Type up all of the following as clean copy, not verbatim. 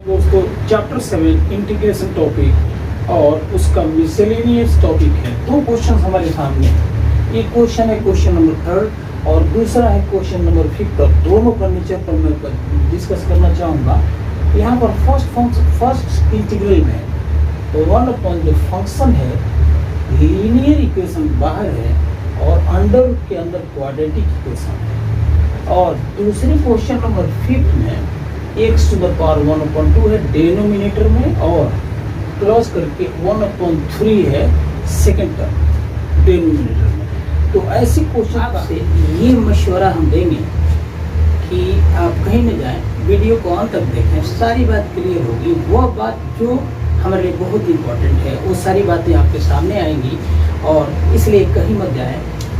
दोस्तों chapter 7 integration topic और उसका मिसलेनियस टॉपिक है। दो क्वेश्चन हमारे सामने, एक क्वेश्चन है क्वेश्चन नंबर 3 और दूसरा है क्वेश्चन नंबर 5। दोनों का नेचर पर मैं डिस्कस करना चाहूँगा। यहाँ पर फर्स्ट इंटीग्रल में तो वन अपॉन जो फंक्शन है लीनियर इक्वेशन बाहर है और अंडर के अंदर क्वाड्रेटिक इक्वेशन है, और दूसरे क्वेश्चन नंबर 5 में x टू द पावर 1/2 है डेनोमिनेटर में और प्लस करके 1/3 है सेकेंड टर्म डेनोमिनेटर में। तो ऐसे क्वेश्चन से ये मशवरा हम देंगे कि आप कहीं न जाएं, वीडियो को अंत तक देखें, सारी बात क्लियर होगी। वह बात जो हमारे लिए बहुत इंपॉर्टेंट है वो सारी बातें आपके सामने आएंगी, और इसलिए कहीं मत जाएं,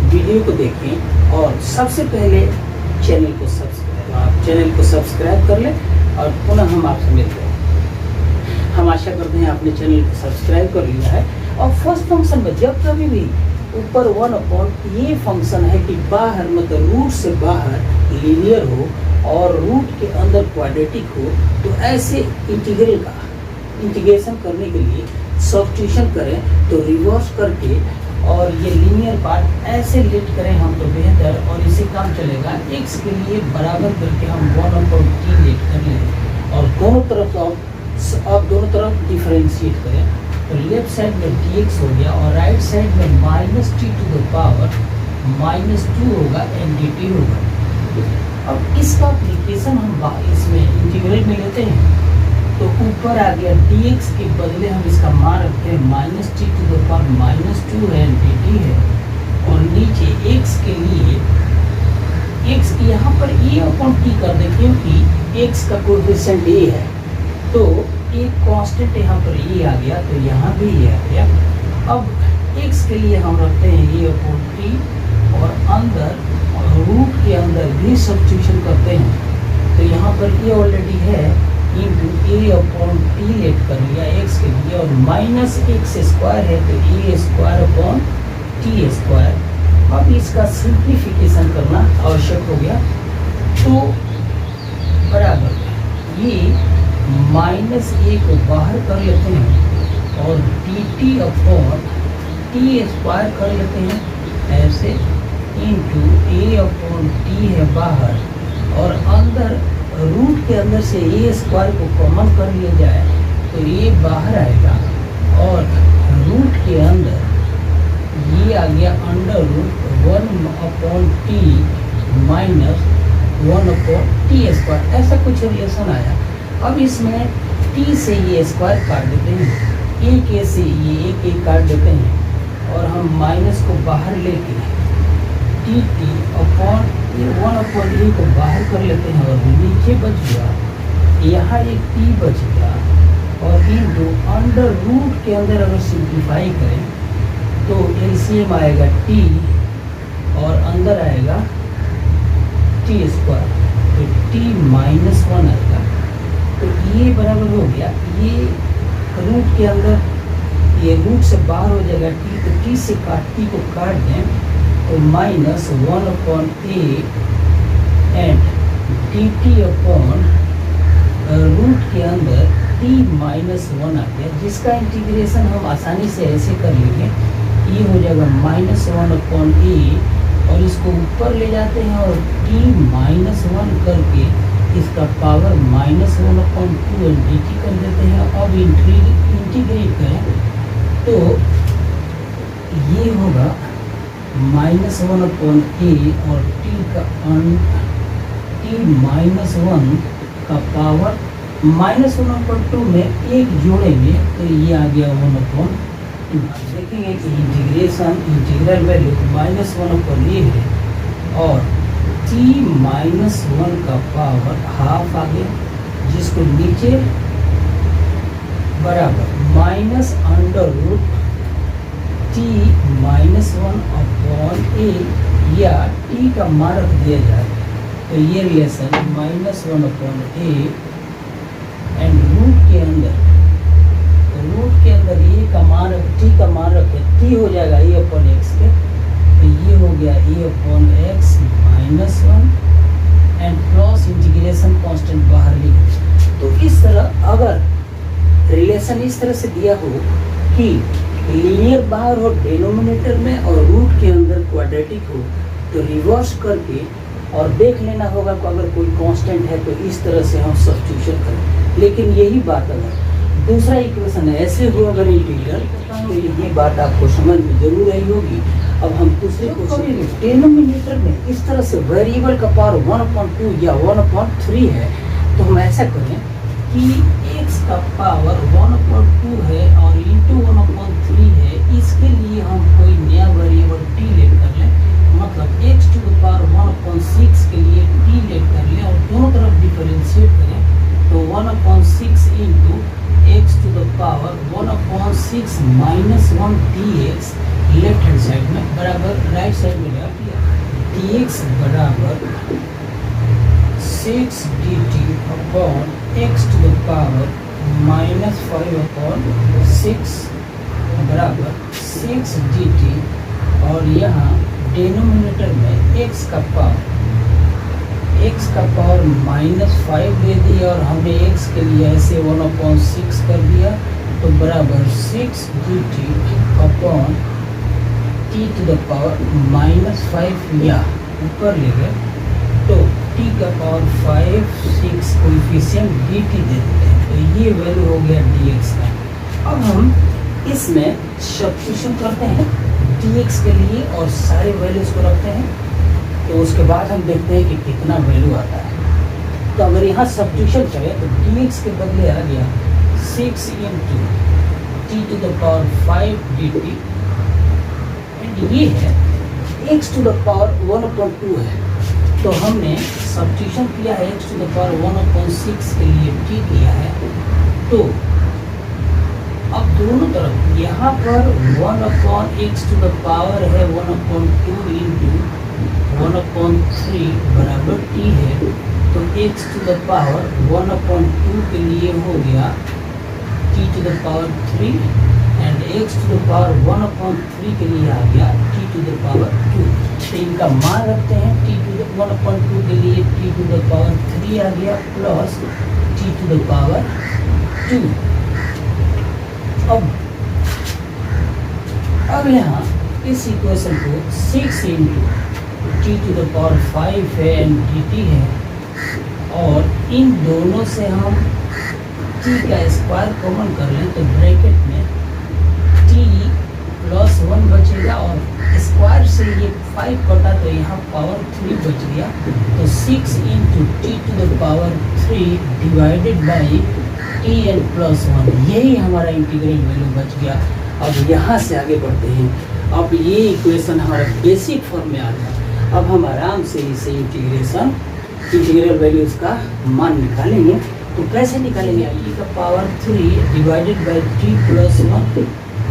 वीडियो को देखें। और सबसे पहले चैनल को सब्सक्राइब कर लें और पुनः हम आपसे मिलते हैं। हम आशा करते हैं आपने चैनल को सब्सक्राइब कर लिया है। और फर्स्ट फंक्शन में जब कभी भी ऊपर 1 ये फंक्शन है कि बाहर मतलब रूट से बाहर लीनियर हो और रूट के अंदर क्वाड्रेटिक हो, तो ऐसे इंटीग्रल का इंटीग्रेशन करने के लिए सब्स्टिट्यूशन करें तो रिवर्स करके और ये लीनियर पार्ट ऐसे लेट करें हम तो बेहतर, और इसी काम चलेगा। x के लिए बराबर करके हम 1/t लेट कर लें और दोनों तरफ अब दोनों तरफ डिफरेंशिएट करें तो लेफ्ट साइड में dx हो गया और राइट साइड में -t टू द पावर -2 होगा and dt होगा। अब इसका एप्लीकेशन हम इसमें इंटीग्रल में लेते हैं तो ऊपर आ गया dx के बदले हम इसका मान रखते हैं -t टू द पावर -2 है dt है, और नीचे x के लिए x यहाँ पर a/t कर दें क्योंकि x का कोएफिशिएंट a है, तो एक कांस्टेंट यहाँ पर a आ गया तो यहाँ भी a आ गया। अब x के लिए हम रखते हैं a/t और अंदर और रूट के अंदर भी सब्स्टिट्यूशन करते हैं तो यहाँ पर a ऑलरेडी है इंटू a/t लेट कर लिया x के लिए, और -x² है तो a²/t²। अब इसका सिंप्लीफिकेशन करना आवश्यक हो गया तो बराबर ये -a को बाहर कर लेते हैं और dt/t² कर लेते हैं ऐसे, इंटू a/t है बाहर और अंदर रूट के अंदर से a² को कॉमन कर लिया जाए तो ये बाहर आएगा, और रूट के अंदर ये आ गया अंडर रूट 1/t -1/t², ऐसा कुछ रिलेशन आया। अब इसमें t से ये स्क्वायर काट देते हैं, एक a से ये एक काट देते हैं और हम माइनस को बाहर लेके dt/1/a को बाहर कर लेते हैं और नीचे बच गया, यहाँ एक t बच गया, और इंटू अंडर रूट के अंदर अगर सिंप्लीफाई करें तो एलसीएम आएगा t और अंदर आएगा t², तो t -1 आएगा। तो ये बराबर हो गया, ये रूट के अंदर ये रूट से बाहर हो जाएगा t, तो t से t को काट दें तो -1/a एंड dt/रूट के अंदर t -1 आ गया, जिसका इंटीग्रेशन हम आसानी से ऐसे कर लेंगे। ये हो जाएगा -1/a और इसको ऊपर ले जाते हैं और t -1 करके इसका पावर -1/2 dt कर देते हैं। अब इंटीग्रेट करें तो ये होगा -1/a और t -1 का पावर -1/2 में एक जोड़ेंगे तो ये आ गया 1/2। देखेंगे कि इंटीग्रल वैल्यू -1/a है और t -1 का पावर हाफ आ गया, जिसको नीचे बराबर -√t -1/a या t का मान रख दिया जाए तो ये रिलेशन -1/a एंड रूट के अंदर a का मान t का मान रखे t हो जाएगा a/x के, तो ये हो गया a/x -1 and plus integration constant बाहर लिख। तो इस तरह अगर रिलेशन इस तरह से दिया हो कि लीनियर बाहर हो डिनोमिनेटर में और रूट के अंदर क्वाड्रेटिक हो, तो रिवर्स करके और देख लेना होगा कि अगर कोई कांस्टेंट है तो इस तरह से हम सब्स्टिट्यूशन करें। लेकिन यही बात अगर दूसरा इक्वेशन ऐसे हो अगर इंटीग्रल, तो यही बात आपको समझ में जरूर आई होगी। अब हम दूसरे क्वेश्चन, डिनोमिनेटर में इस तरह से वेरिएबल का पावर 1/2 या 1/3 है, तो हम ऐसा करें कि x का पावर 1/2 है और इंटू 1/3 है, इसके लिए हम कोई नया वेरिएबल t लेट कर लें, मतलब x टू द पावर 1/6 के लिए t लेट कर लें और दोनों तरफ डिफरेंशिएट करें, तो 1/6 into x to the power 1/6 minus 1 dx left hand side में बराबर राइट साइड में ले दिया, dx बराबर 6 dt upon x to the power minus 5/6 बराबर 6 dt, और यहाँ डिनोमिनेटर में x का पावर -5 दे दिया और हमने x के लिए ऐसे 1/6 कर दिया, तो बराबर 6 dt upon t to the power -5 या ऊपर ले गए, तो t का पावर 5 6 कोएफिशिएंट dt दे देते हैं, तो ये वैल्यू हो गया dx का। अब हम इसमें सब्स्टिट्यूशन करते हैं dx के लिए और सारे वैल्यूज को रखते हैं, तो उसके बाद हम देखते हैं कि कितना वैल्यू आता है। तो अगर यहाँ सब्स्टिट्यूशन करें तो dx के बदले आ गया 6 into t to the power 5 dt, and ये है x टू द पावर 1/2 है, तो हमने सब्स्टिट्यूशन किया है x टू द पावर 1/6 के लिए t किया है, तो अब दोनों तरफ यहाँ पर 1/x टू द पावर है 1/2 इंटू 1/3 बराबर t है, तो x टू द पावर 1/2 के लिए हो गया t to the power 3 and x to the power 1/3 के लिए आ गया t टू द पावर 2। तो इनका मान रखते हैं, t टू द 1/2 के लिए t टू द पावर 3 आ गया plus t to the power 2। अब यहाँ इस इक्वेशन को 6 into t to the power 5 है एंड dt है, और इन दोनों से हम t का स्क्वायर कॉमन कर लें तो ब्रैकेट में t प्लस 1 बचेगा और स्क्वायर से ये 5 कटा तो यहाँ पावर 3 बच गया, तो 6 into t to the power 3 divided by t n plus 1, यही हमारा इंटीग्रल वैल्यू बच गया। अब यहाँ से आगे बढ़ते हैं। अब ये इक्वेशन हमारा बेसिक फॉर्म में आ गया। अब हम आराम से इसे इंटीग्रल वैल्यूज का मान निकालेंगे। तो कैसे निकालेंगे? टी का power 3 divided by t plus 1,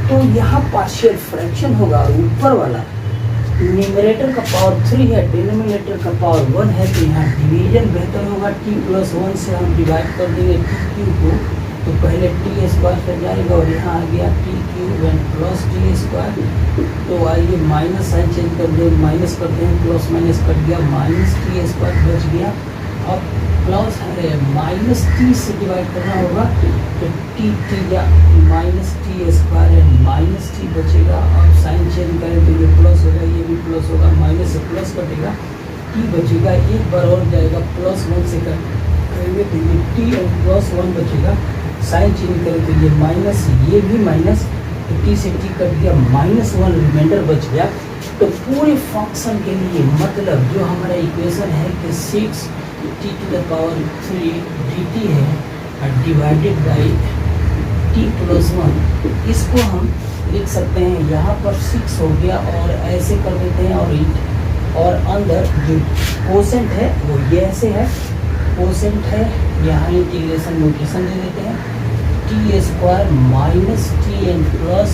तो यहाँ पार्शियल फ्रैक्शन होगा और ऊपर वाला न्यूमरेटर का पावर 3 है, डिनोमिनेटर का पावर 1 है, तो यहाँ डिवीजन बेहतर होगा। t प्लस 1 से हम डिवाइड कर देंगे टी क्यूब को, तो पहले टी स्क्वायर कर जाएगा और यहाँ आ गया T cube and plus T square. तो आइए माइनस साइन चेंज कर दें, माइनस करते हैं, प्लस माइनस कट गया, माइनस टी स्क्वायर बच गया। अब प्लस है माइनस टी से डिवाइड करना होगा, तो टी या माइनस टी स्क्वायर है, माइनस टी बचेगा। अब साइन चेंज करें तो ये प्लस होगा, ये भी प्लस होगा, माइनस से प्लस कटेगा, टी बचेगा, एक बार और जाएगा, प्लस 1 से करेंगे तो ये टी और प्लस 1 बचेगा। साइन चेंज करें तो ये माइनस, ये भी माइनस, तो टी से टी कट गया, -1 रिमाइंडर बच गया। तो पूरे फंक्शन के लिए मतलब जो हमारा इक्वेशन है कि 6 t to the power 3 dt है डिवाइडेड बाई टी प्लस 1, इसको हम लिख सकते हैं यहाँ पर 6 हो गया और ऐसे कर देते हैं, और अंदर जो कोसेंट है वो ये ऐसे है, कोसेंट है, यहाँ इंटीग्रेशन नोटेशन दे देते हैं, t square minus t n plus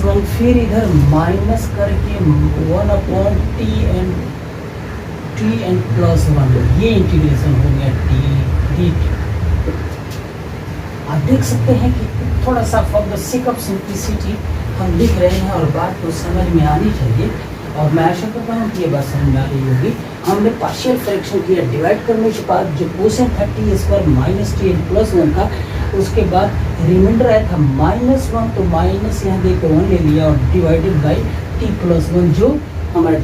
1 फिर इधर माइनस करके 1 अपॉन टी एन प्लस 1, ये इंटीग्रेशन हो गया टी। आप देख सकते हैं कि थोड़ा सा for the sake of simplicity हम लिख रहे हैं और बात तो समझ में आनी चाहिए। और मैं आशा करता हूँ कि ये बात समझ में आ रही होगी। हमने पार्शियल फ्रैक्शन किया, डिवाइड करने के बाद जो क्वेश्चन था t square minus t n plus 1 था, उसके बाद रिमाइंडर आया था -1, तो माइनस यहाँ देकर 1 ले लिया और डिवाइडेड बाई टी प्लस 1 जो हमारा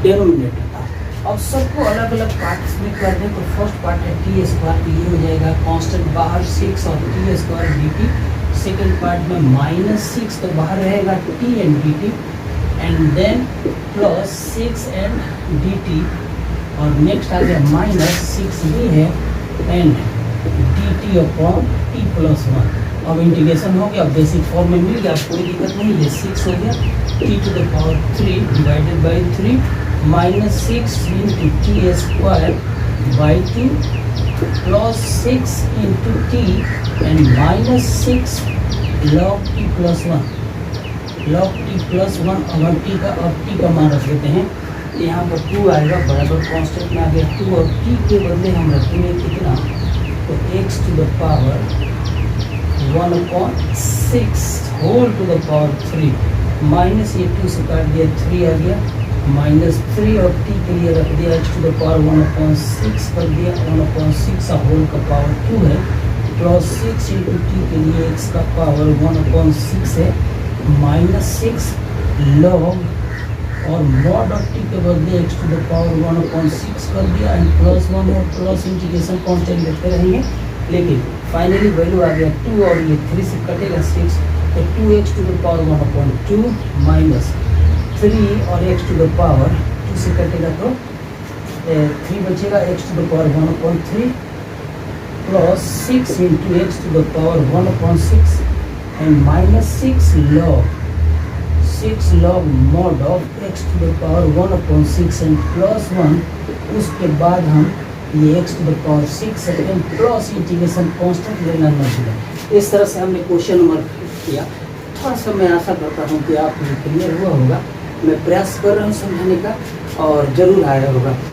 डेनोमिनेटर था। अब सबको अलग अलग पार्ट्स में कर दें, तो फर्स्ट पार्ट है टी स्क्वायर, तो ये हो जाएगा कांस्टेंट बाहर 6 और t square d t. Second part में -6 तो बाहर रहेगा t and d t, and then plus 6 and d t, और नेक्स्ट आ गया -6 भी है and d t upon t plus 1। अब इंटीग्रेशन हो गया, बेसिक फॉर्म में मिल गया, कोई दिक्कत नहीं, ये 6 हो गया t to the power 3 divided by 3 -6 into t square by 2 plus 6 into t and -6 log t plus 1 log t plus 1। अगर टी का मान रख लेते हैं, यहाँ पर 2 आएगा बराबर कांस्टेंट में आ गया 2, और टी के बदले हम रखेंगे कितना, तो x to the power 1/6 whole to the power 3 minus ये 2 से काट दिया 3 आ गया -3, और टी के लिए रख दिया x टू द पावर 1/6 कर दिया 1/6 होल का पावर 2 है, प्लस 6 इंटू टी के लिए x का पावर 1/6 है -6 log, और मॉड ऑफ टी के बदले x टू द पावर 1/6 कर दिया एंड प्लस 1 और प्लस इंटीग्रेशन कांस्टेंट लेते रहेंगे, लेकिन फाइनली वैल्यू आ गया 2 और ये 3 से कटेगा 6, तो 2x to the power 1/2 minus 3 और x टू द पावर 2 से कटेगा तो 3 बचेगा, x to the power 1/3 plus 6 into x to the power 1/6 and -6 log mod of x to the power 1/6 and plus 1। उसके बाद हम ये x to the power 6 and plus integration constant लेना न भूलें। इस तरह से हमने क्वेश्चन नंबर 5 किया। थोड़ा सा मैं आशा करता हूँ कि आप क्लियर हुआ होगा। मैं प्रयास कर रहा हूँ समझाने का और ज़रूर आया होगा।